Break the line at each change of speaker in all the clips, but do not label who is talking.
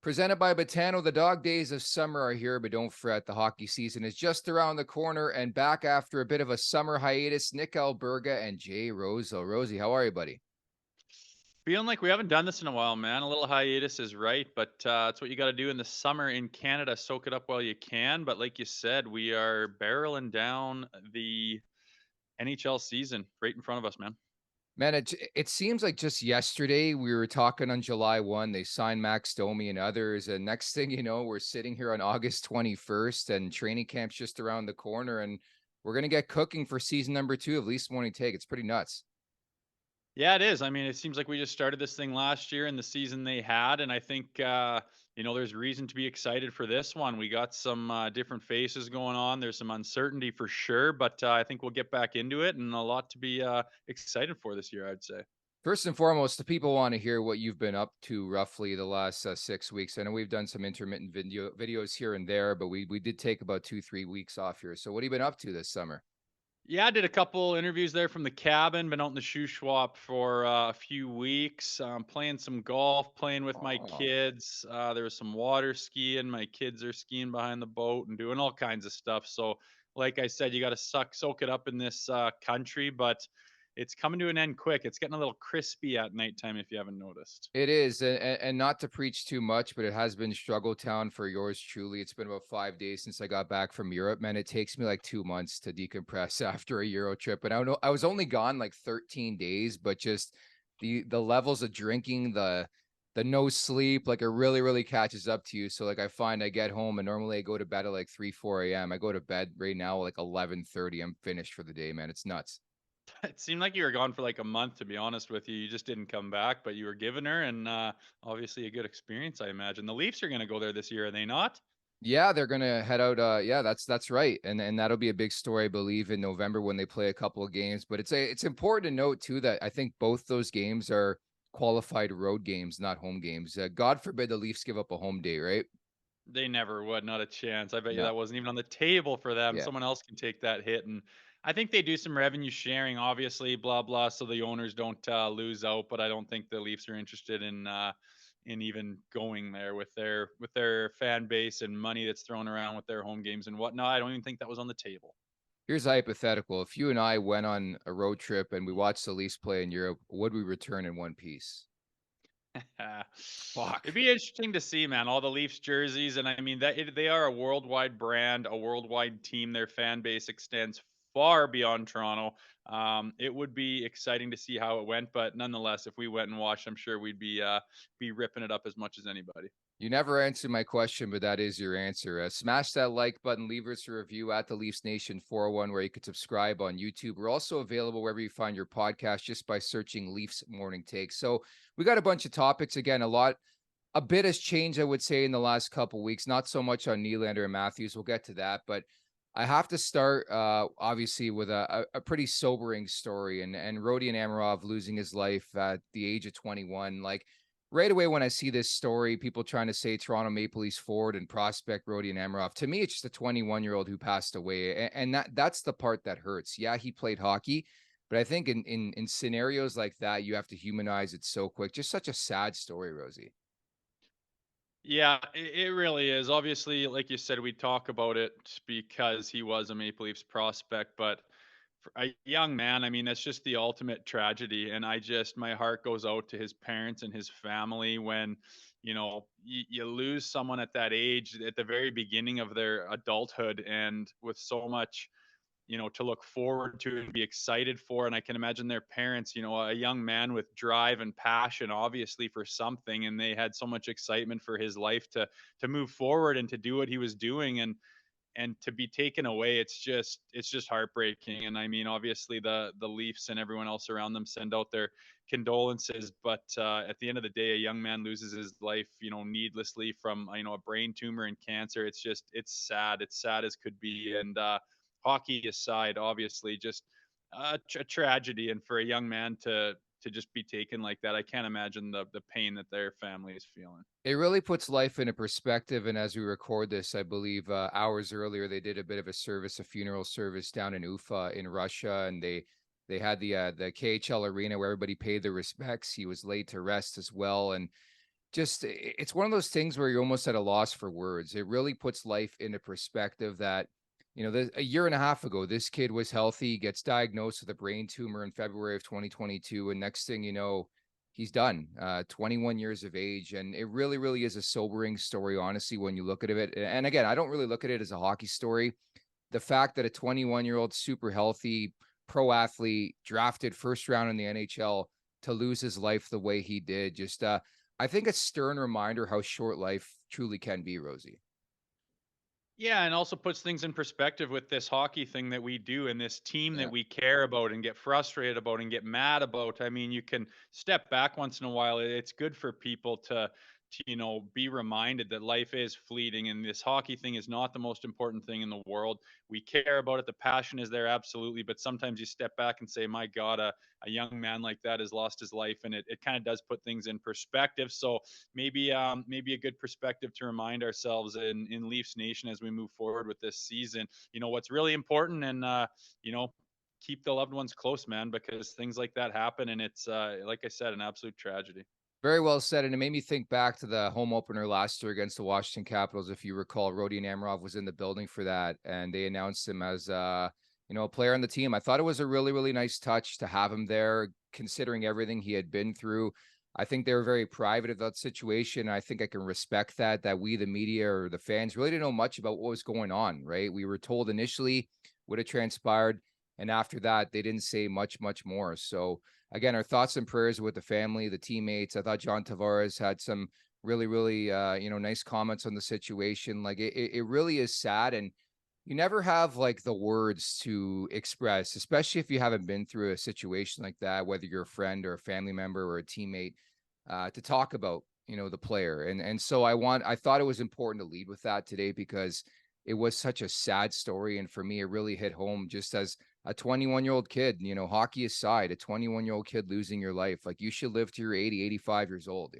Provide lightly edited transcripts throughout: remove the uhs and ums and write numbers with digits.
Presented by Botano, the dog days of summer are here, but don't fret. The hockey season is just around the corner and back after a bit of a summer hiatus. Nick Alberga and Jay Rosehill. Rosie, how are you, buddy?
Feeling like we haven't done this in a while, man. A little hiatus is right, but it's what you got to do in the summer in Canada. Soak it up while you can. But like you said, we are barreling down the NHL season right in front of us, man.
Man, it seems like just yesterday we were talking on July 1. They signed Max Domi and others. And next thing you know, we're sitting here on August 21st and training camp's just around the corner. And we're going to get cooking for season number 2 of Leafs Morning Take. It's pretty nuts.
Yeah, it is. I mean, it seems like we just started this thing last year in the season they had, and I think there's reason to be excited for this one. We got some different faces going on. There's some uncertainty for sure, but I think we'll get back into it, and a lot to be excited for this year, I'd say.
First and foremost, the people want to hear what you've been up to roughly the last 6 weeks. I know we've done some intermittent videos here and there, but we did take about 2-3 weeks off here. So what have you been up to this summer?
Yeah, I did a couple interviews there from the cabin. Been out in the shoe swap for a few weeks, playing some golf, playing with my
Oh,
kids. There was some water skiing. My kids are skiing behind the boat and doing all kinds of stuff. So, like I said, you got to soak it up in this country, but it's coming to an end quick. It's getting a little crispy at nighttime if you haven't noticed.
it is, and not to preach too much, but it has been struggle town for yours truly. It's been about 5 days since I got back from Europe. Man, it takes me like 2 months to decompress after a Euro trip, and I don't know. I was only gone like 13 days, but just the levels of drinking, the no sleep, like it really catches up to you. So like I find I get home and normally I go to bed at like 3-4 a.m. I go to bed right now like 11:30. I'm finished for the day, man. It's nuts.
It seemed like you were gone for like a month, to be honest with you. You just didn't come back, but you were giving her, and obviously a good experience, I imagine. The Leafs are going to go there this year, are they not?
Yeah, they're gonna head out. Yeah, that's right, and that'll be a big story, I believe, in November when they play a couple of games. But it's important to note too that I think both those games are qualified road games, not home games. God forbid the Leafs give up a home day, right?
They never would, not a chance. I bet you
No.
that wasn't even on the table for them.
Yeah.
Someone else can take that hit, and I think they do some revenue sharing, obviously, blah blah, so the owners don't lose out. But I don't think the Leafs are interested in even going there with their fan base and money that's thrown around with their home games and whatnot. I don't even think that was on the table.
Here's a hypothetical: if you and I went on a road trip and we watched the Leafs play in Europe, would we return in one piece?
It'd
Fuck.
be interesting to see, man, all the Leafs jerseys, and I mean they are a worldwide brand, a worldwide team. Their fan base extends far beyond Toronto. It would be exciting to see how it went, but nonetheless, if we went and watched, I'm sure we'd be ripping it up as much as anybody.
You never answered my question, but that is your answer. Smash that like button, leave us a review at the Leafs Nation 401, where you could subscribe on YouTube. We're also available wherever you find your podcast just by searching Leafs Morning Take. So we got a bunch of topics. Again, a bit has changed, I would say, in the last couple of weeks. Not so much on Nylander and Matthews. We'll get to that, but I have to start, obviously, with a pretty sobering story, and Rodion Amirov losing his life at the age of 21. Like right away when I see this story, people trying to say Toronto Maple Leafs forward and prospect Rodion Amirov. To me, it's just a 21-year-old who passed away, and that's the part that hurts. Yeah, he played hockey, but I think in scenarios like that, you have to humanize it so quick. Just such a sad story, Rosie.
Yeah, it really is. Obviously, like you said, we talk about it because he was a Maple Leafs prospect, but for a young man, I mean, that's just the ultimate tragedy. And my heart goes out to his parents and his family when, you lose someone at that age, at the very beginning of their adulthood, and with so much to look forward to and be excited for. And I can imagine their parents, a young man with drive and passion, obviously for something, and they had so much excitement for his life to move forward and to do what he was doing, and to be taken away. It's just heartbreaking. And I mean, obviously the Leafs and everyone else around them send out their condolences, but at the end of the day, a young man loses his life, needlessly from a brain tumor and cancer. It's sad. It's sad as could be. And hockey aside, obviously, just a tragedy. And for a young man to just be taken like that, I can't imagine the pain that their family is feeling.
It really puts life into perspective. And as we record this, I believe hours earlier they did a bit of a funeral service down in Ufa in Russia, and they had the KHL arena where everybody paid their respects. He was laid to rest as well, and just it's one of those things where you're almost at a loss for words. It really puts life into perspective that, a year and a half ago, this kid was healthy, gets diagnosed with a brain tumor in February of 2022. And next thing you know, he's done, 21 years of age. And it really, really is a sobering story, honestly, when you look at it. And again, I don't really look at it as a hockey story. The fact that a 21-year-old, super healthy pro athlete drafted first round in the NHL to lose his life the way he did, just, I think a stern reminder how short life truly can be, Rosie.
Yeah, and also puts things in perspective with this hockey thing that we do and this team that
Yeah.
we care about and get frustrated about and get mad about. I mean, you can step back once in a while. It's good for people to be reminded that life is fleeting and this hockey thing is not the most important thing in the world. We care about it. The passion is there, absolutely. But sometimes you step back and say, my God, a young man like that has lost his life. And it kind of does put things in perspective. So maybe a good perspective to remind ourselves in Leafs Nation as we move forward with this season. What's really important, and keep the loved ones close, man, because things like that happen, and it's like I said, an absolute tragedy.
Very well said, and it made me think back to the home opener last year against the Washington Capitals. If you recall, Rodion Amirov was in the building for that, and they announced him as, a player on the team. I thought it was a really, really nice touch to have him there, considering everything he had been through. I think they were very private of that situation. I think I can respect that we, the media or the fans, really didn't know much about what was going on, right? We were told initially what had transpired, and after that, they didn't say much, much more. So again, our thoughts and prayers with the family, the teammates. I thought John Tavares had some really, really, nice comments on the situation. Like it really is sad, and you never have like the words to express, especially if you haven't been through a situation like that, whether you're a friend or a family member or a teammate, to talk about, the player. And so I thought it was important to lead with that today because it was such a sad story. And for me, it really hit home just as a 21-year-old kid, hockey aside, a 21-year-old kid losing your life. Like you should live to your 80, 85 years old.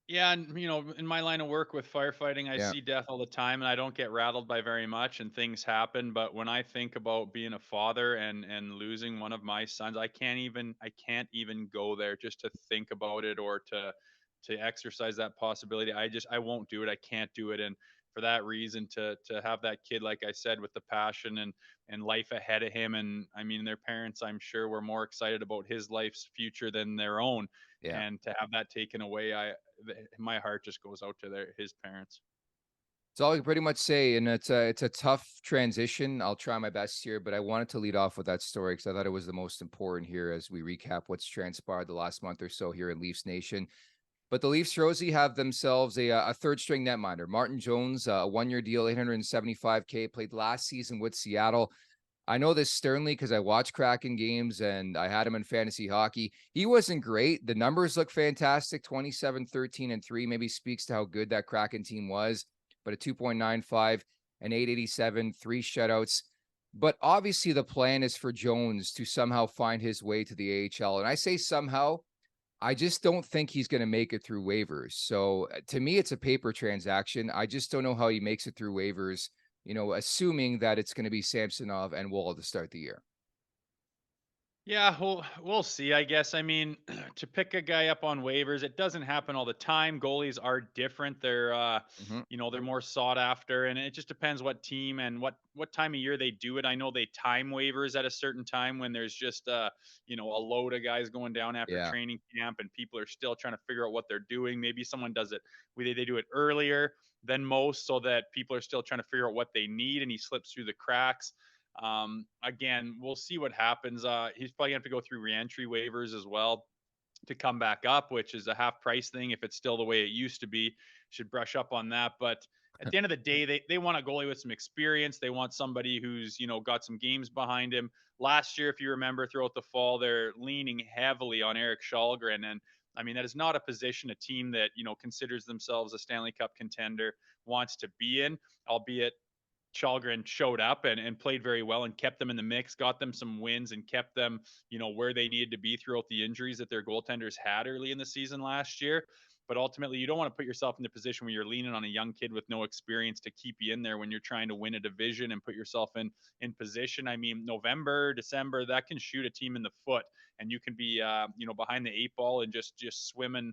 Yeah, and in my line of work with firefighting, I
Yeah.
see death all the time, and I don't get rattled by very much, and things happen. But when I think about being a father and losing one of my sons, I can't even go there just to think about it or to exercise that possibility. I won't do it. I can't do it, and for that reason, to have that kid, like I said, with the passion and life ahead of him, and I mean, their parents, I'm sure, were more excited about his life's future than their own,
Yeah.
and to have that taken away, my heart just goes out to his parents.
It's all I can pretty much say, and it's a tough transition. I'll try my best here, but I wanted to lead off with that story because I thought it was the most important here as we recap what's transpired the last month or so here in Leafs Nation. But the Leafs, Rosie, have themselves a third string netminder, Martin Jones, a 1 year deal, 875K, played last season with Seattle. I know this sternly because I watch Kraken games and I had him in fantasy hockey. He wasn't great. The numbers look fantastic, 27, 13, and 3, maybe speaks to how good that Kraken team was, but a 2.95, an 887, 3 shutouts. But obviously the plan is for Jones to somehow find his way to the AHL. And I say somehow, I just don't think he's going to make it through waivers. So to me, it's a paper transaction. I just don't know how he makes it through waivers, assuming that it's going to be Samsonov and Wall to start the year.
Yeah, we'll see. I guess. I mean, to pick a guy up on waivers, it doesn't happen all the time. Goalies are different.
Mm-hmm.
They're more sought after, and it just depends what team and what time of year they do it. I know they time waivers at a certain time when there's just a load of guys going down after
Yeah.
training camp, and people are still trying to figure out what they're doing. Maybe someone does it. They do it earlier than most, so that people are still trying to figure out what they need, and he slips through the cracks. Again, we'll see what happens. He's probably gonna have to go through reentry waivers as well to come back up, which is a half price thing. If it's still the way it used to be, should brush up on that. But at the end of the day, they want a goalie with some experience. They want somebody who's got some games behind him. Last year, if you remember, throughout the fall, they're leaning heavily on Eric Shalgren, and I mean that is not a position a team that considers themselves a Stanley Cup contender wants to be in, albeit Chalgren showed up and played very well and kept them in the mix, got them some wins and kept them, where they needed to be throughout the injuries that their goaltenders had early in the season last year. But ultimately, you don't want to put yourself in the position where you're leaning on a young kid with no experience to keep you in there when you're trying to win a division and put yourself in position. I mean, November, December, that can shoot a team in the foot, and you can be, behind the eight ball and just swimming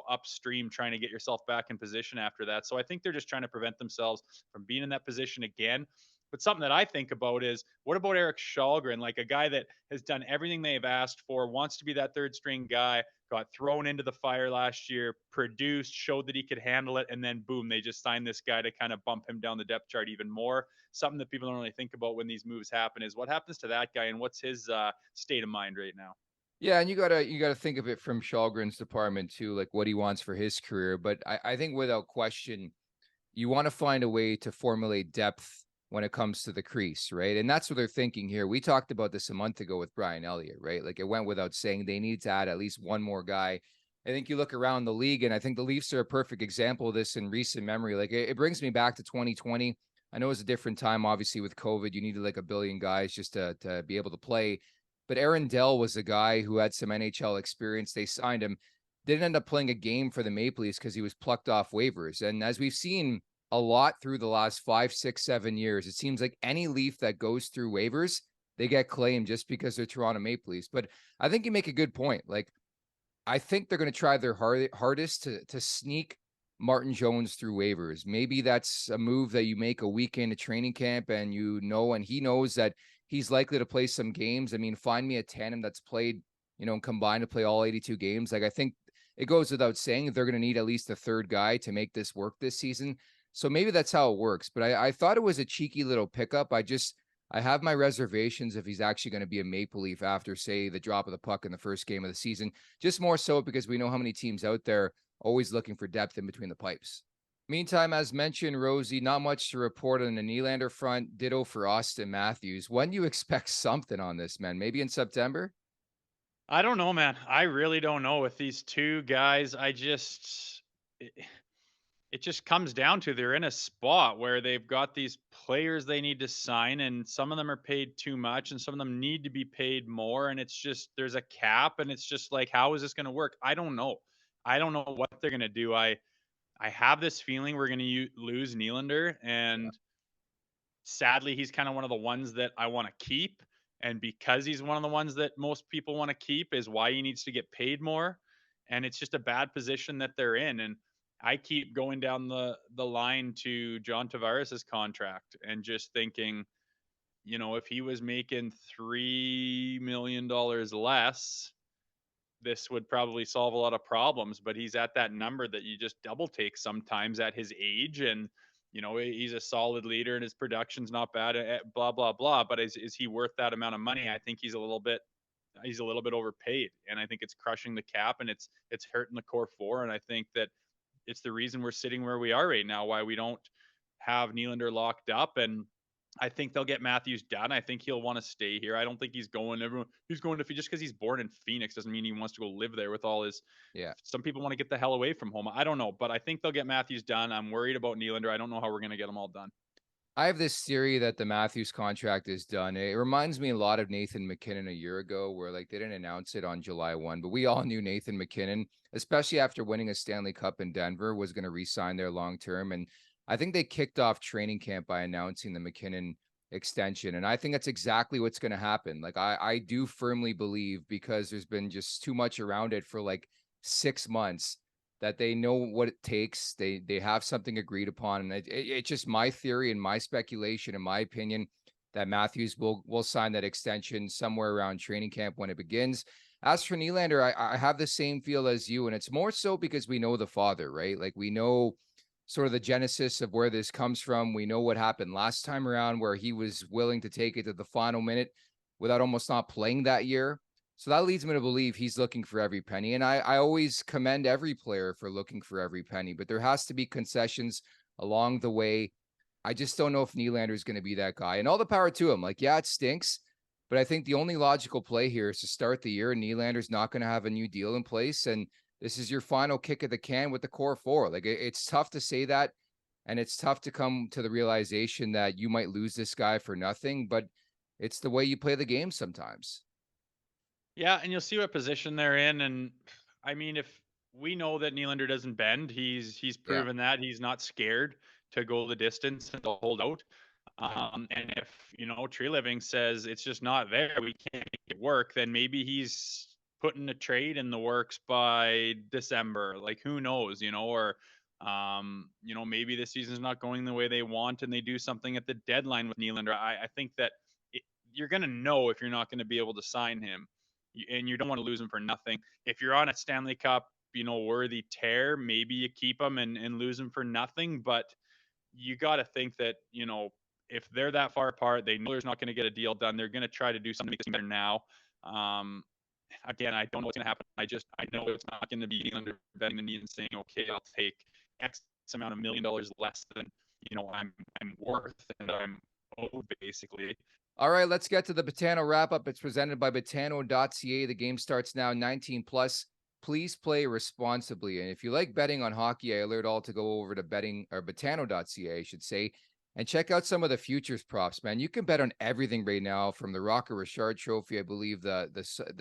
upstream trying to get yourself back in position after that. So I think they're just trying to prevent themselves from being in that position again. But something that I think about is, what about Eric Shalgren, like a guy that has done everything they've asked for, wants to be that third string guy, got thrown into the fire last year, produced, showed that he could handle it, and then boom, they just signed this guy to kind of bump him down the depth chart even more. Something that people don't really think about when these moves happen is what happens to that guy and what's his state of mind right now.
Yeah, and you gotta think of it from Shalgren's department too, like what he wants for his career. But I think without question, you want to find a way to formulate depth when it comes to the crease, right? And that's what they're thinking here. We talked about this a month ago with Brian Elliott, right? Like it went without saying they need to add at least one more guy. I think you look around the league, and I think the Leafs are a perfect example of this in recent memory. Like it brings me back to 2020. I know it's a different time, obviously, with COVID. You needed like a billion guys just to be able to play. But Aaron Dell was a guy who had some NHL experience. They signed him, didn't end up playing a game for the Maple Leafs because he was plucked off waivers. And as we've seen a lot through the last 5, 6, 7 years, it seems like any Leaf that goes through waivers, they get claimed just because they're Toronto Maple Leafs. But I think you make a good point. Like, I think they're going to try their hardest to sneak Martin Jones through waivers. Maybe that's a move that you make a week into training camp, and and he knows that he's likely to play some games. I mean, find me a tandem that's played, combined to play all 82 games. Like, I think it goes without saying they're going to need at least a third guy to make this work this season. So maybe that's how it works. But I thought it was a cheeky little pickup. I have my reservations if he's actually going to be a Maple Leaf after, say, the drop of the puck in the first game of the season. Just more so because we know how many teams out there always looking for depth in between the pipes. Meantime, as mentioned, Rosie, not much to report on the Nylander front. Ditto for Austin Matthews. When do you expect something on this, man? Maybe in September?
I don't know, man. I really don't know with these two guys. It just comes down to they're in a spot where they've got these players they need to sign, and some of them are paid too much and some of them need to be paid more, and it's just there's a cap, and it's just like, how is this going to work? I don't know what they're going to do. I have this feeling we're going to lose Nylander,
Yeah.
and sadly he's kind of one of the ones that I want to keep, and because he's one of the ones that most people want to keep is why he needs to get paid more, and it's just a bad position that they're in. And I keep going down the line to John Tavares's contract and just thinking, if he was making $3 million less, this would probably solve a lot of problems. But he's at that number that you just double take sometimes at his age, and he's a solid leader and his production's not bad. Blah blah blah. But is he worth that amount of money? I think he's a little bit overpaid, and I think it's crushing the cap, and it's hurting the core four. And I think that it's the reason we're sitting where we are right now, why we don't have Nylander locked up. And I think they'll get Matthews done. I think he'll want to stay here. I don't think he's going. He's going to just because he's born in Phoenix doesn't mean he wants to go live there with all his.
Yeah.
Some people want to get the hell away from home. I don't know, but I think they'll get Matthews done. I'm worried about Nylander. I don't know how we're going to get them all done.
I have this theory that the Matthews contract is done. It reminds me a lot of Nathan McKinnon a year ago, where like they didn't announce it on July 1, but we all knew Nathan McKinnon, especially after winning a Stanley Cup in Denver, was going to re-sign there long term. And I think they kicked off training camp by announcing the McKinnon extension. And I think that's exactly what's going to happen. Like I do firmly believe, because there's been just too much around it for like 6 months, that they know what it takes. They have something agreed upon, and it's just my theory and my speculation, in my opinion, that Matthews will sign that extension somewhere around training camp when it begins. As for Nylander, I have the same feel as you, and it's more so because we know the father, right? Like we know sort of the genesis of where this comes from. We know what happened last time around, where he was willing to take it to the final minute without almost not playing that year. So that leads me to believe he's looking for every penny. And I always commend every player for looking for every penny, but there has to be concessions along the way. I just don't know if Nylander is going to be that guy. And all the power to him. Like, yeah, it stinks, but I think the only logical play here is to start the year. Nylander's not going to have a new deal in place, and this is your final kick of the can with the core four. Like, it's tough to say that, and it's tough to come to the realization that you might lose this guy for nothing, but it's the way you play the game sometimes.
Yeah, and you'll see what position they're in. And I mean, if we know that Nylander doesn't bend, he's
Yeah.
proven that he's not scared to go the distance and to hold out. And if Tree Living says it's just not there, we can't make it work, then maybe he's putting a trade in the works by December. Like who knows, or maybe this season's not going the way they want and they do something at the deadline with Nylander. I think that it, you're going to know if you're not going to be able to sign him and you don't want to lose him for nothing. If you're on a Stanley Cup, worthy tear, maybe you keep him and lose him for nothing. But you got to think that, if they're that far apart, they know there's not going to get a deal done. They're going to try to do something to make this better now. Again, I don't know what's going to happen. I know it's not going to be under bending the knee and saying, okay, I'll take X amount of $1 million less than, I'm worth and I'm owed basically.
All right, let's get to the Betano wrap up. It's presented by Betano.ca. The game starts now, 19 plus. Please play responsibly. And if you like betting on hockey, I alert all to go over to Betano.ca, I should say, and check out some of the futures props, man. You can bet on everything right now, from the Rocket Richard Trophy, I believe the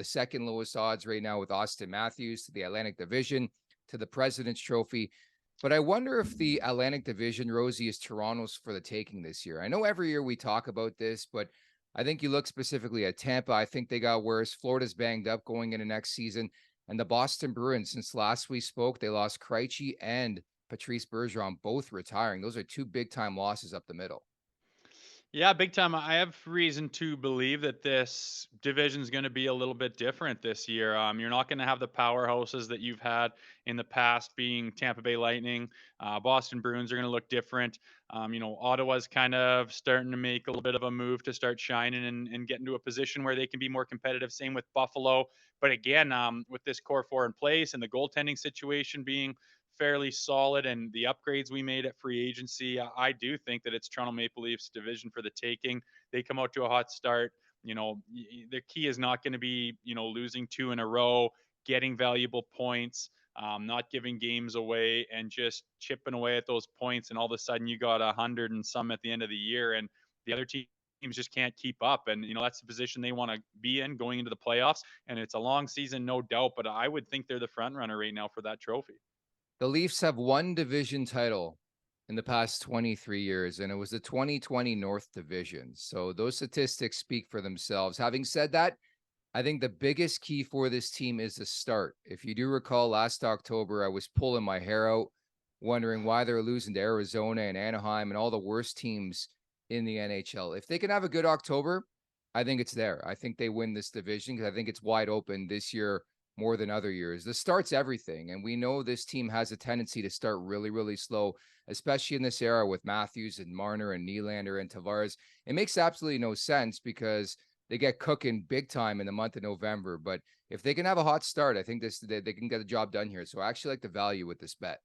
second lowest odds right now with Austin Matthews, to the Atlantic Division, to the President's Trophy. But I wonder if the Atlantic Division, Rosie, is Toronto's for the taking this year. I know every year we talk about this, but I think you look specifically at Tampa. I think they got worse. Florida's banged up going into next season. And the Boston Bruins, since last we spoke, they lost Krejci and Patrice Bergeron, both retiring. Those are two big-time losses up the middle.
Yeah, big time. I have reason to believe that this division is going to be a little bit different this year. You're not going to have the powerhouses that you've had in the past, being Tampa Bay Lightning. Boston Bruins are going to look different. Ottawa's kind of starting to make a little bit of a move to start shining and get into a position where they can be more competitive. Same with Buffalo. But again, with this core four in place and the goaltending situation being fairly solid and the upgrades we made at free agency, I do think that it's Toronto Maple Leafs division for the taking. They come out to a hot start. The key is not going to be, losing two in a row, getting valuable points, not giving games away, and just chipping away at those points. And all of a sudden you got 100 and some at the end of the year, and the other teams just can't keep up. And, that's the position they want to be in going into the playoffs. And it's a long season, no doubt, but I would think they're the front runner right now for that trophy.
The Leafs have one division title in the past 23 years, and it was the 2020 North Division. So those statistics speak for themselves. Having said that, I think the biggest key for this team is the start. If you do recall, last October, I was pulling my hair out, wondering why they're losing to Arizona and Anaheim and all the worst teams in the NHL. If they can have a good October, I think it's there. I think they win this division because I think it's wide open this year more than other years. The start's everything. And we know this team has a tendency to start really, really slow, especially in this era with Matthews and Marner and Nylander and Tavares. It makes absolutely no sense because they get cooking big time in the month of November. But if they can have a hot start, I think they can get the job done here. So I actually like the value with this bet.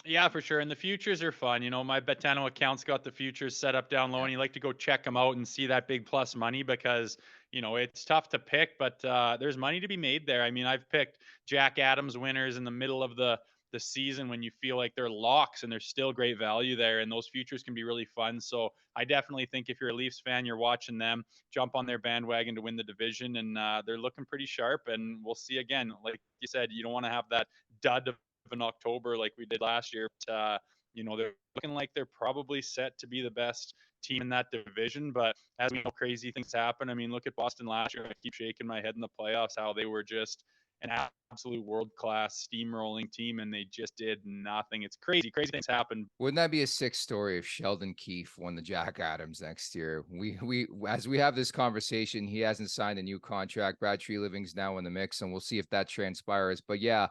Yeah, for sure. And the futures are fun. My Betano account's got the futures set up down low,
Yeah.
and you like to go check them out and see that big plus money because, it's tough to pick, but there's money to be made there. I mean, I've picked Jack Adams winners in the middle of the season when you feel like they're locks and there's still great value there, and those futures can be really fun. So I definitely think if you're a Leafs fan, you're watching them, jump on their bandwagon to win the division, and they're looking pretty sharp. And we'll see again. Like you said, you don't want to have that dud of in October like we did last year. But, they're looking like they're probably set to be the best team in that division. But as we know, crazy things happen. I mean, look at Boston last year. I keep shaking my head in the playoffs how they were just an absolute world-class steamrolling team, and they just did nothing. It's crazy. Crazy things happen.
Wouldn't that be a sick story if Sheldon Keefe won the Jack Adams next year? We as we have this conversation, he hasn't signed a new contract. Brad Treliving's now in the mix, and we'll see if that transpires. But yeah,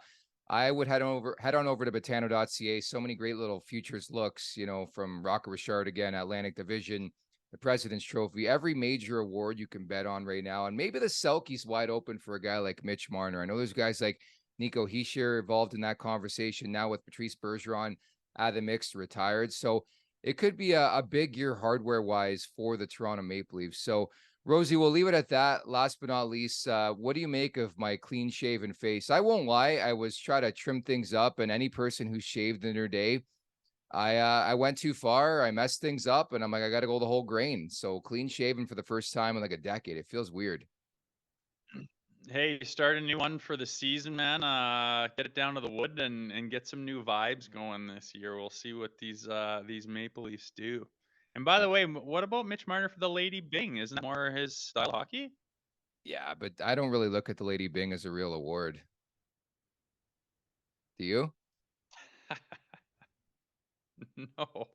I would head on over to Betano.ca. So many great little futures looks, from Rocket Richard again, Atlantic Division, the President's Trophy, every major award you can bet on right now. And maybe the Selke's wide open for a guy like Mitch Marner. I know there's guys like Nico Hischier involved in that conversation now with Patrice Bergeron out of the mix, retired. So it could be a big year hardware-wise for the Toronto Maple Leafs. So Rosie, we'll leave it at that. Last but not least, what do you make of my clean-shaven face? I won't lie. I was trying to trim things up, and any person who's shaved in their day, I went too far. I messed things up, and I'm like, I got to go the whole grain. So clean-shaven for the first time in like a decade. It feels weird.
Hey, start a new one for the season, man. Get it down to the wood and get some new vibes going this year. We'll see what these Maple Leafs do. And by the way, what about Mitch Marner for the Lady Bing? Isn't that more his style of hockey?
Yeah, but I don't really look at the Lady Bing as a real award. Do you?
No.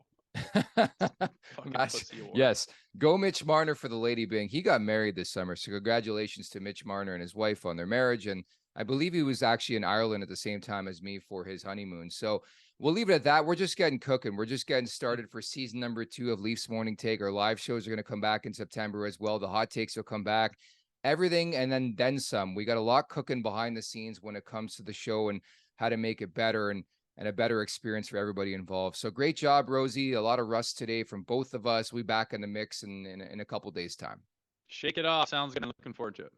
Fucking
Match.
pussy award.
Yes. Go Mitch Marner for the Lady Bing. He got married this summer. So congratulations to Mitch Marner and his wife on their marriage. And I believe he was actually in Ireland at the same time as me for his honeymoon. So we'll leave it at that. We're just getting cooking. We're just getting started for season number 2 of Leafs Morning Take. Our live shows are going to come back in September as well. The hot takes will come back. Everything and then some. We got a lot cooking behind the scenes when it comes to the show and how to make it better and a better experience for everybody involved. So great job, Rosie. A lot of rust today from both of us. We back in the mix in a couple days' time.
Shake it off. Sounds good. I'm looking forward to it.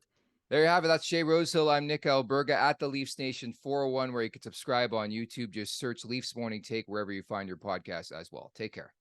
There you have it. That's Jay Rosehill. I'm Nick Alberga at the Leafs Nation 401, where you can subscribe on YouTube. Just search Leafs Morning Take wherever you find your podcast as well. Take care.